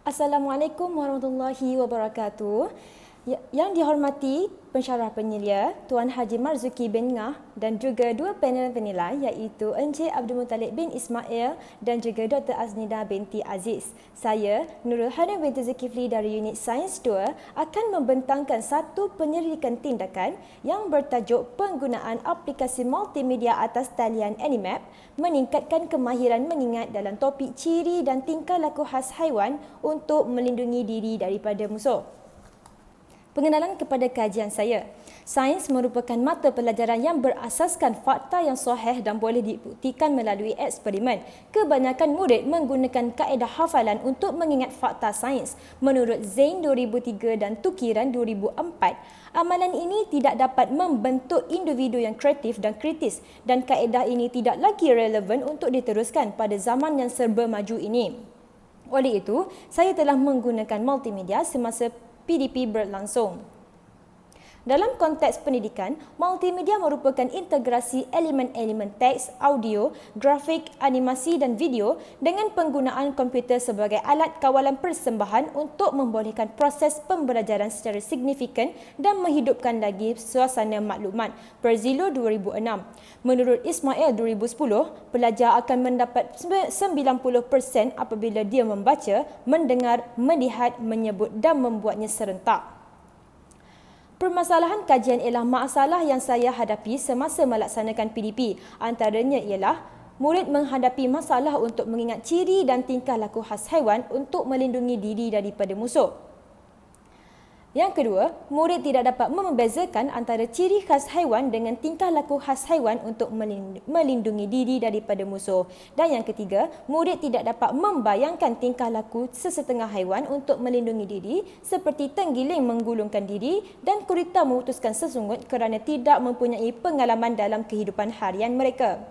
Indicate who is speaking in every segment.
Speaker 1: Assalamualaikum warahmatullahi wabarakatuh. Yang dihormati pensyarah penyelia Tuan Haji Marzuki bin Ngah dan juga dua panel penilai iaitu Encik Abdul Muttalib bin Ismail dan juga Dr. Aznida binti Aziz. Saya, Nurul Hanim binti Zulkifli dari Unit Sains 2 akan membentangkan satu penyelidikan tindakan yang bertajuk penggunaan aplikasi multimedia atas talian Animap meningkatkan kemahiran mengingat dalam topik ciri dan tingkah laku khas haiwan untuk melindungi diri daripada musuh. Pengenalan kepada kajian saya. Sains merupakan mata pelajaran yang berasaskan fakta yang sahih dan boleh dibuktikan melalui eksperimen. Kebanyakan murid menggunakan kaedah hafalan untuk mengingat fakta sains. Menurut Zain 2003 dan Tukiran 2004, amalan ini tidak dapat membentuk individu yang kreatif dan kritis dan kaedah ini tidak lagi relevan untuk diteruskan pada zaman yang serba maju ini. Oleh itu, saya telah menggunakan multimedia semasa PDP berlangsung. Dalam konteks pendidikan, multimedia merupakan integrasi elemen-elemen teks, audio, grafik, animasi dan video dengan penggunaan komputer sebagai alat kawalan persembahan untuk membolehkan proses pembelajaran secara signifikan dan menghidupkan lagi suasana maklumat. Perzilo 2006. Menurut Ismail 2010, pelajar akan mendapat 90% apabila dia membaca, mendengar, melihat, menyebut dan membuatnya serentak. Permasalahan kajian ialah masalah yang saya hadapi semasa melaksanakan PDP. Antaranya ialah murid menghadapi masalah untuk mengingat ciri dan tingkah laku khas haiwan untuk melindungi diri daripada musuh. Yang kedua, murid tidak dapat membezakan antara ciri khas haiwan dengan tingkah laku khas haiwan untuk melindungi diri daripada musuh. Dan yang ketiga, murid tidak dapat membayangkan tingkah laku sesetengah haiwan untuk melindungi diri seperti tenggiling menggulungkan diri dan gurita memutuskan sesungut kerana tidak mempunyai pengalaman dalam kehidupan harian mereka.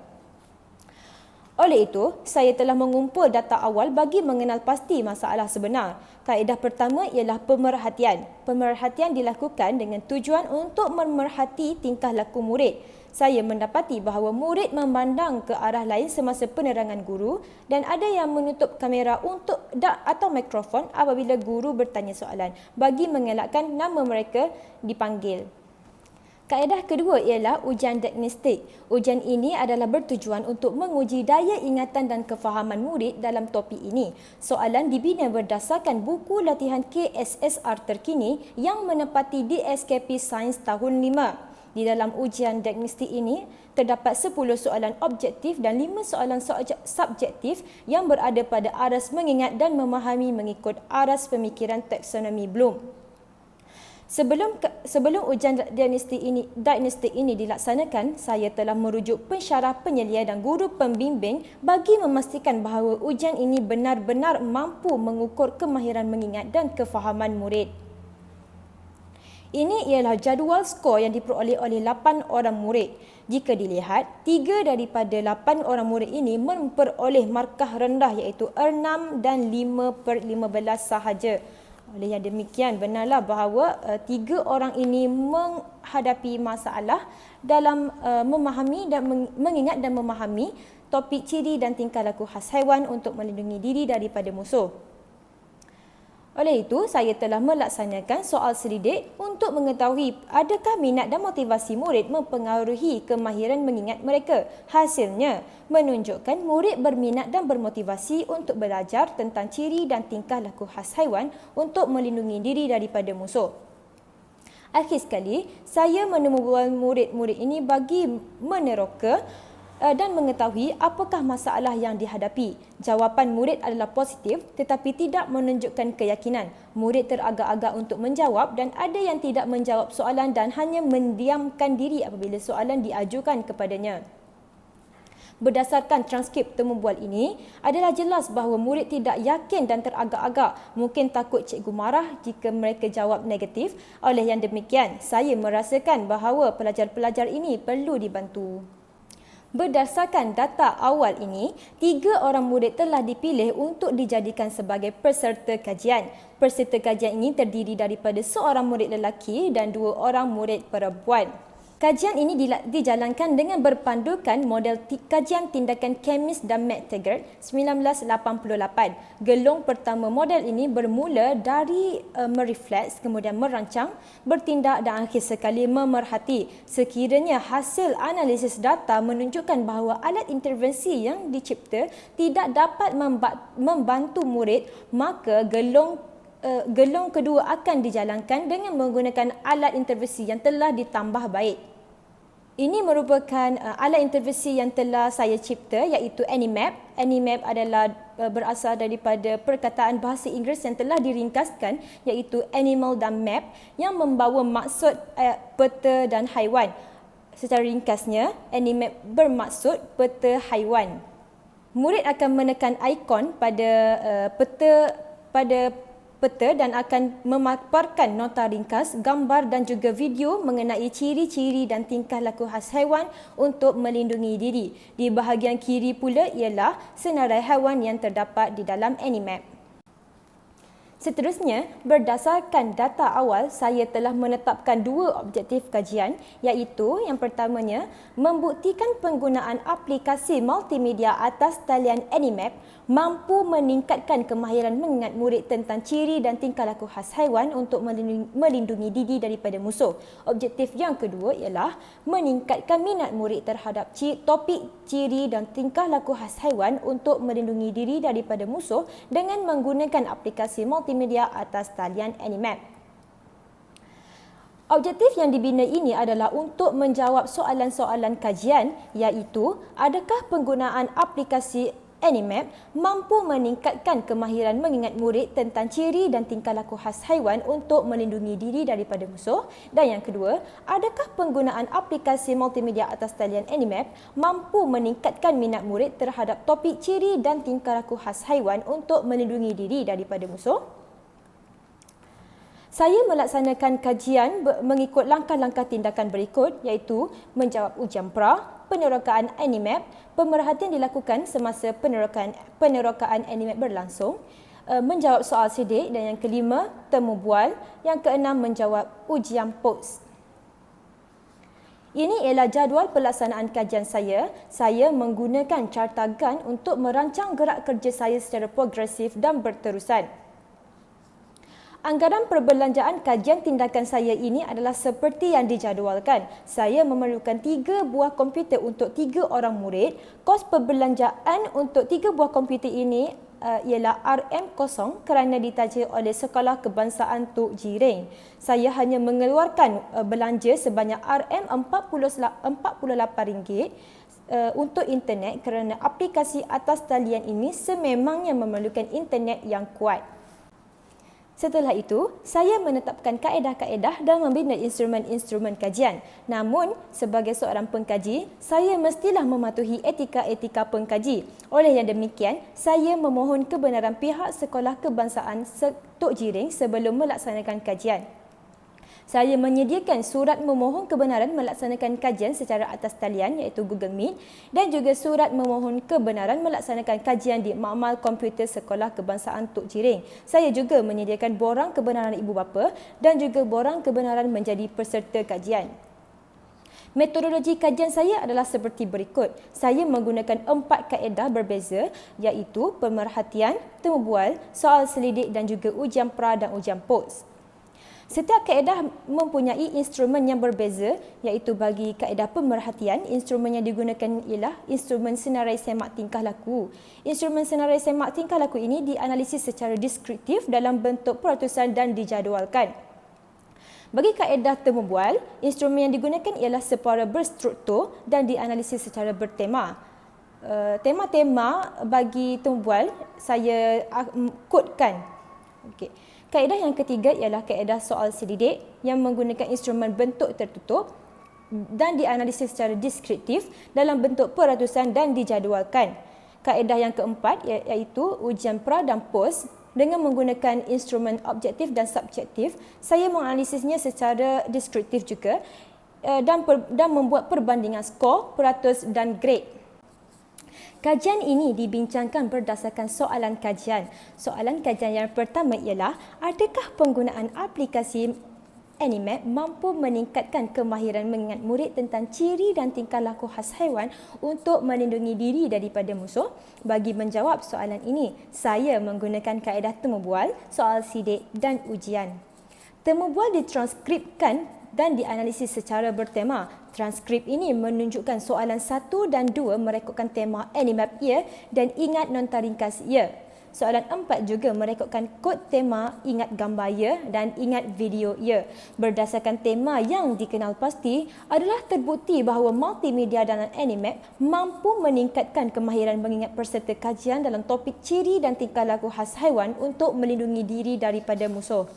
Speaker 1: Oleh itu, saya telah mengumpul data awal bagi mengenal pasti masalah sebenar. Kaedah pertama ialah pemerhatian. Pemerhatian dilakukan dengan tujuan untuk memerhati tingkah laku murid. Saya mendapati bahawa murid memandang ke arah lain semasa penerangan guru dan ada yang menutup kamera atau mikrofon apabila guru bertanya soalan bagi mengelakkan nama mereka dipanggil. Kaedah kedua ialah ujian diagnostik. Ujian ini adalah bertujuan untuk menguji daya ingatan dan kefahaman murid dalam topik ini. Soalan dibina berdasarkan buku latihan KSSR terkini yang menepati DSKP Sains tahun 5. Di dalam ujian diagnostik ini, terdapat 10 soalan objektif dan 5 soalan subjektif yang berada pada aras mengingat dan memahami mengikut aras pemikiran taksonomi Bloom. Sebelum ujian diagnostik ini dilaksanakan, saya telah merujuk pensyarah penyelia dan guru pembimbing bagi memastikan bahawa ujian ini benar-benar mampu mengukur kemahiran mengingat dan kefahaman murid. Ini ialah jadual skor yang diperoleh oleh 8 orang murid. Jika dilihat, 3 daripada 8 orang murid ini memperoleh markah rendah iaitu 6 dan 5/15 sahaja. Oleh yang demikian, benarlah bahawa 3 orang ini menghadapi masalah dalam memahami dan mengingat dan memahami topik ciri dan tingkah laku khas haiwan untuk melindungi diri daripada musuh. Oleh itu, saya telah melaksanakan soal selidik untuk mengetahui adakah minat dan motivasi murid mempengaruhi kemahiran mengingat mereka. Hasilnya menunjukkan murid berminat dan bermotivasi untuk belajar tentang ciri dan tingkah laku khas haiwan untuk melindungi diri daripada musuh. Akhir sekali, saya menemubual murid-murid ini bagi meneroka dan mengetahui apakah masalah yang dihadapi. Jawapan murid adalah positif tetapi tidak menunjukkan keyakinan. Murid teragak-agak untuk menjawab dan ada yang tidak menjawab soalan dan hanya mendiamkan diri apabila soalan diajukan kepadanya. Berdasarkan transkrip temubual ini, adalah jelas bahawa murid tidak yakin dan teragak-agak. Mungkin takut cikgu marah jika mereka jawab negatif. Oleh yang demikian, saya merasakan bahawa pelajar-pelajar ini perlu dibantu. Berdasarkan data awal ini, 3 orang murid telah dipilih untuk dijadikan sebagai peserta kajian. Peserta kajian ini terdiri daripada seorang murid lelaki dan 2 orang murid perempuan. Kajian ini dijalankan dengan berpandukan model kajian tindakan Chemis dan McTaggart 1988. Gelong pertama model ini bermula dari merefleks, kemudian merancang, bertindak dan akhir sekali memerhati. Sekiranya hasil analisis data menunjukkan bahawa alat intervensi yang dicipta tidak dapat membantu murid, maka gelong kedua akan dijalankan dengan menggunakan alat intervensi yang telah ditambah baik. Ini merupakan alat intervensi yang telah saya cipta, iaitu Animap. Animap adalah berasal daripada perkataan bahasa Inggeris yang telah diringkaskan, iaitu animal dan map, yang membawa maksud peta dan haiwan. Secara ringkasnya, Animap bermaksud peta haiwan. Murid akan menekan ikon pada peta dan akan memaparkan nota ringkas, gambar dan juga video mengenai ciri-ciri dan tingkah laku khas haiwan untuk melindungi diri. Di bahagian kiri pula ialah senarai haiwan yang terdapat di dalam Animap. Seterusnya, berdasarkan data awal, saya telah menetapkan dua objektif kajian, iaitu yang pertamanya, membuktikan penggunaan aplikasi multimedia atas talian Animap mampu meningkatkan kemahiran mengingat murid tentang ciri dan tingkah laku khas haiwan untuk melindungi diri daripada musuh. Objektif yang kedua ialah meningkatkan minat murid terhadap topik ciri dan tingkah laku khas haiwan untuk melindungi diri daripada musuh dengan menggunakan aplikasi multimedia atas talian Animap. Objektif yang dibina ini adalah untuk menjawab soalan-soalan kajian, iaitu adakah penggunaan aplikasi Animap mampu meningkatkan kemahiran mengingat murid tentang ciri dan tingkah laku khas haiwan untuk melindungi diri daripada musuh. Dan yang kedua, adakah penggunaan aplikasi multimedia atas talian Animap mampu meningkatkan minat murid terhadap topik ciri dan tingkah laku khas haiwan untuk melindungi diri daripada musuh? Saya melaksanakan kajian mengikut langkah-langkah tindakan berikut, iaitu menjawab ujian pra, penerokaan Animap, pemerhatian dilakukan semasa penerokaan Animap berlangsung, menjawab soal sidik, dan yang kelima, temu bual, yang keenam, menjawab ujian POS. Ini ialah jadual pelaksanaan kajian saya. Saya menggunakan cartagan untuk merancang gerak kerja saya secara progresif dan berterusan. Anggaran perbelanjaan kajian tindakan saya ini adalah seperti yang dijadualkan. Saya memerlukan 3 buah komputer untuk 3 orang murid. Kos perbelanjaan untuk 3 buah komputer ini ialah RM0 kerana ditaja oleh Sekolah Kebangsaan Tok Jiring. Saya hanya mengeluarkan belanja sebanyak RM48 untuk internet kerana aplikasi atas talian ini sememangnya memerlukan internet yang kuat. Setelah itu, saya menetapkan kaedah-kaedah dan membina instrumen-instrumen kajian. Namun, sebagai seorang pengkaji, saya mestilah mematuhi etika-etika pengkaji. Oleh yang demikian, saya memohon kebenaran pihak Sekolah Kebangsaan Tok Jiring sebelum melaksanakan kajian. Saya menyediakan surat memohon kebenaran melaksanakan kajian secara atas talian, iaitu Google Meet, dan juga surat memohon kebenaran melaksanakan kajian di Makmal Komputer Sekolah Kebangsaan Tok Jiring. Saya juga menyediakan borang kebenaran ibu bapa dan juga borang kebenaran menjadi peserta kajian. Metodologi kajian saya adalah seperti berikut. Saya menggunakan 4 kaedah berbeza, iaitu pemerhatian, temu bual, soal selidik dan juga ujian pra dan ujian POS. Setiap kaedah mempunyai instrumen yang berbeza, iaitu bagi kaedah pemerhatian, instrumen yang digunakan ialah instrumen senarai semak tingkah laku. Instrumen senarai semak tingkah laku ini dianalisis secara deskriptif dalam bentuk peratusan dan dijadualkan. Bagi kaedah temu bual, instrumen yang digunakan ialah separa berstruktur dan dianalisis secara bertema. Tema-tema bagi temu bual saya kodkan. Okey. Kaedah yang ketiga ialah kaedah soal selidik yang menggunakan instrumen bentuk tertutup dan dianalisis secara deskriptif dalam bentuk peratusan dan dijadualkan. Kaedah yang keempat iaitu ujian pra dan POS dengan menggunakan instrumen objektif dan subjektif. Saya menganalisisnya secara deskriptif juga dan membuat perbandingan skor, peratus dan grade. Kajian ini dibincangkan berdasarkan soalan kajian. Soalan kajian yang pertama ialah, adakah penggunaan aplikasi Animap mampu meningkatkan kemahiran mengingat murid tentang ciri dan tingkah laku khas haiwan untuk melindungi diri daripada musuh. Bagi menjawab soalan ini, saya menggunakan kaedah temu bual, soal sidik dan ujian. Temu bual ditranskripkan dan dianalisis secara bertema. Transkrip ini menunjukkan soalan 1 dan 2 merekodkan tema Animap ya dan ingat nota ringkas ya. Soalan 4 juga merekodkan kod tema ingat gambar ya dan ingat video ya. Berdasarkan tema yang dikenal pasti, adalah terbukti bahawa multimedia dalam Animap mampu meningkatkan kemahiran mengingat peserta kajian dalam topik ciri dan tingkah laku khas haiwan untuk melindungi diri daripada musuh.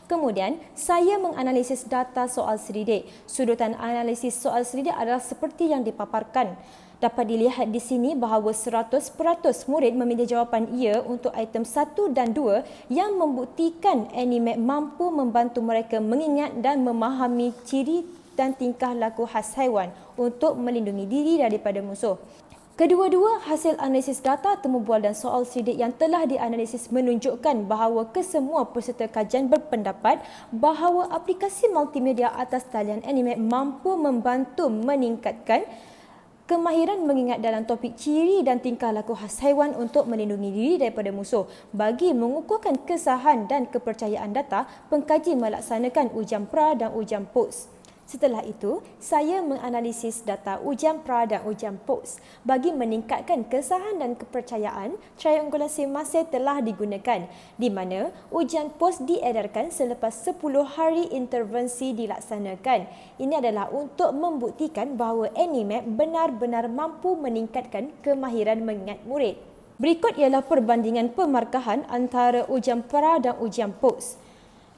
Speaker 1: Kemudian, saya menganalisis data soal selidik. Sudutan analisis soal selidik adalah seperti yang dipaparkan. Dapat dilihat di sini bahawa 100% murid memilih jawapan ya untuk item 1 dan 2 yang membuktikan Animap mampu membantu mereka mengingat dan memahami ciri dan tingkah laku khas haiwan untuk melindungi diri daripada musuh. Kedua-dua hasil analisis data temu bual dan soal selidik yang telah dianalisis menunjukkan bahawa kesemua peserta kajian berpendapat bahawa aplikasi multimedia atas talian Animap mampu membantu meningkatkan kemahiran mengingat dalam topik ciri dan tingkah laku khas haiwan untuk melindungi diri daripada musuh. Bagi mengukuhkan kesahan dan kepercayaan data, pengkaji melaksanakan ujian pra dan ujian post. Setelah itu, saya menganalisis data ujian pra dan ujian post. Bagi meningkatkan kesahan dan kepercayaan, triangulasi masa telah digunakan, di mana ujian post diedarkan selepas 10 hari intervensi dilaksanakan. Ini adalah untuk membuktikan bahawa Animap benar-benar mampu meningkatkan kemahiran mengingat murid. Berikut ialah perbandingan pemarkahan antara ujian pra dan ujian post.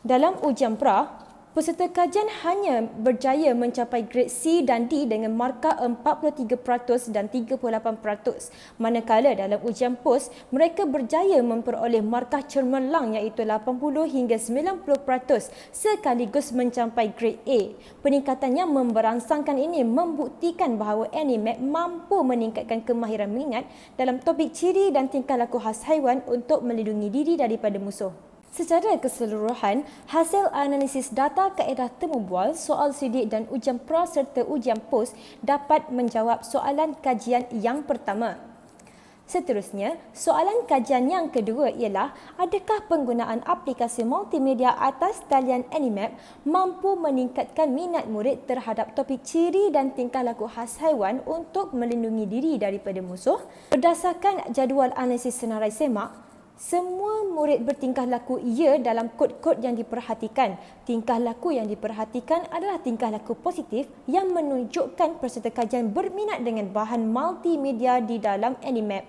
Speaker 1: Dalam ujian pra, peserta kajian hanya berjaya mencapai grade C dan D dengan markah 43% dan 38%. Manakala dalam ujian post, mereka berjaya memperoleh markah cemerlang iaitu 80 hingga 90% sekaligus mencapai grade A. Peningkatan yang memberangsangkan ini membuktikan bahawa Animap mampu meningkatkan kemahiran mengingat dalam topik ciri dan tingkah laku khas haiwan untuk melindungi diri daripada musuh. Secara keseluruhan, hasil analisis data kaedah temu bual, soal sidik dan ujian pra serta ujian post dapat menjawab soalan kajian yang pertama. Seterusnya, soalan kajian yang kedua ialah adakah penggunaan aplikasi multimedia atas talian Animap mampu meningkatkan minat murid terhadap topik ciri dan tingkah laku khas haiwan untuk melindungi diri daripada musuh? Berdasarkan jadual analisis senarai semak, semua murid bertingkah laku ya dalam kod-kod yang diperhatikan. Tingkah laku yang diperhatikan adalah tingkah laku positif yang menunjukkan peserta kajian berminat dengan bahan multimedia di dalam Animap.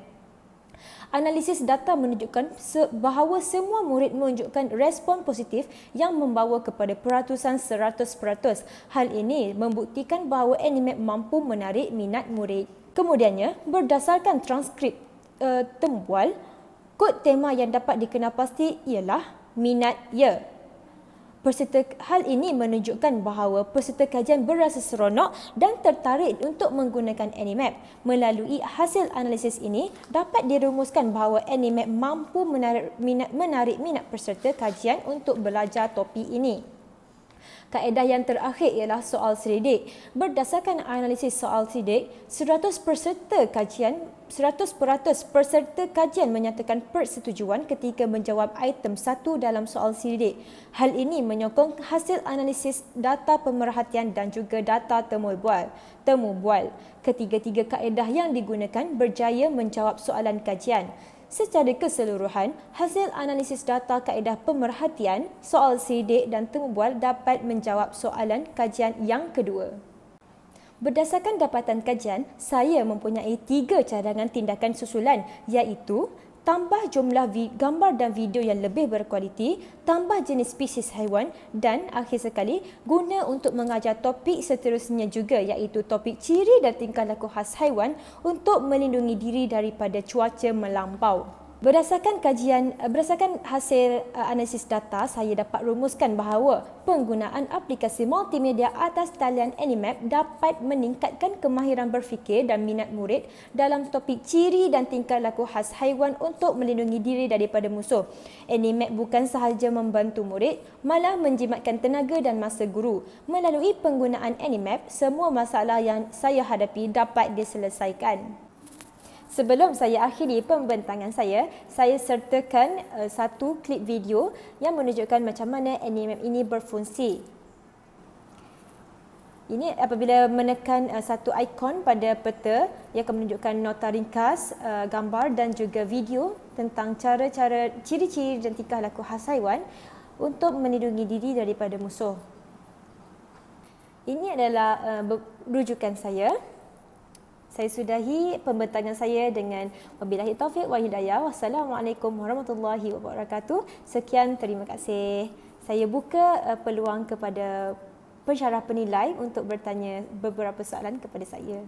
Speaker 1: Analisis data menunjukkan bahawa semua murid menunjukkan respon positif yang membawa kepada peratusan 100%. Hal ini membuktikan bahawa Animap mampu menarik minat murid. Kemudiannya, berdasarkan transkrip temu bual, kod tema yang dapat dikenal pasti ialah minat ya. Hal ini menunjukkan bahawa peserta kajian berasa seronok dan tertarik untuk menggunakan Animap. Melalui hasil analisis ini, dapat dirumuskan bahawa Animap mampu menarik minat peserta kajian untuk belajar topik ini. Kaedah yang terakhir ialah soal selidik. Berdasarkan analisis soal selidik, 100% peserta kajian menyatakan persetujuan ketika menjawab item 1 dalam soal selidik. Hal ini menyokong hasil analisis data pemerhatian dan juga data temu bual. Ketiga-tiga kaedah yang digunakan berjaya menjawab soalan kajian. Secara keseluruhan, hasil analisis data kaedah pemerhatian, soal selidik dan temu bual dapat menjawab soalan kajian yang kedua. Berdasarkan dapatan kajian, saya mempunyai 3 cadangan tindakan susulan iaitu tambah jumlah gambar dan video yang lebih berkualiti, tambah jenis spesies haiwan dan akhir sekali guna untuk mengajar topik seterusnya juga iaitu topik ciri dan tingkah laku khas haiwan untuk melindungi diri daripada cuaca melampau. Berdasarkan hasil analisis data, saya dapat rumuskan bahawa penggunaan aplikasi multimedia atas talian Animap dapat meningkatkan kemahiran berfikir dan minat murid dalam topik ciri dan tingkah laku khas haiwan untuk melindungi diri daripada musuh. Animap bukan sahaja membantu murid, malah menjimatkan tenaga dan masa guru. Melalui penggunaan Animap, semua masalah yang saya hadapi dapat diselesaikan. Sebelum saya akhiri pembentangan saya sertakan satu klip video yang menunjukkan macam mana Animap ini berfungsi. Ini apabila menekan satu ikon pada peta yang akan menunjukkan nota ringkas, gambar dan juga video tentang cara-cara, ciri-ciri dan tingkah laku khas haiwan untuk melindungi diri daripada musuh. Ini adalah rujukan saya. Saya sudahi pembentangan saya dengan wabillahi taufiq wa hidayah. Wassalamualaikum warahmatullahi wabarakatuh. Sekian, terima kasih. Saya buka peluang kepada pensyarah penilai untuk bertanya beberapa soalan kepada saya.